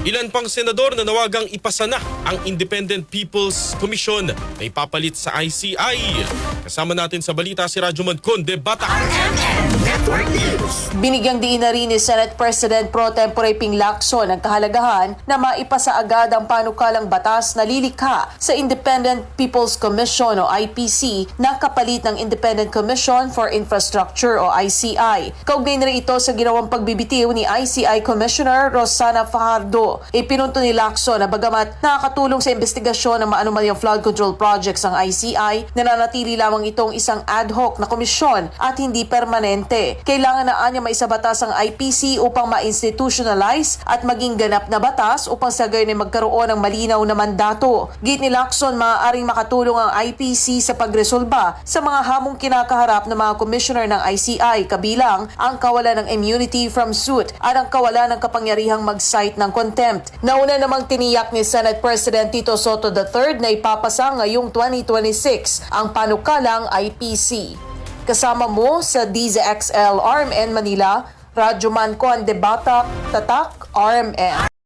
Ilan pang senador na nawagang ipasa na ang Independent People's Commission na ipapalit sa ICI. Kasama natin sa balita si Radyo Conde Bata. Binigyang diin na rin ni Senate President Pro Tempore Ping Lacson ang kahalagahan na maipasa agad ang panukalang batas na lilikha sa Independent People's Commission o IPC na kapalit ng Independent Commission for Infrastructure o ICI. Kaugnay na rin ito sa ginawang pagbibitiw ni ICI Commissioner Rosana Fajardo. Ipinunto ni Lacson na bagamat nakakatulong sa investigasyon ng maanumalyang flood control projects ang ICI, nananatili lamang itong isang ad hoc na komisyon at hindi permanente. Kailangan na anya maisabatas ang IPC upang ma-institutionalize at maging ganap na batas upang sa gayon ay magkaroon ng malinaw na mandato. Git ni Lacson, maaaring makatulong ang IPC sa pagresolba sa mga hamong kinakaharap ng mga commissioner ng ICI, kabilang ang kawalan ng immunity from suit at ang kawalan ng kapangyarihang mag-cite ng contempt. Nauna namang tiniyak ni Senate President Tito Soto III na ipapasa ngayong 2026 ang panukalang IPC. Kasama mo sa DZXL RMN Manila, Radyo Conde Bata, Tatak RMN.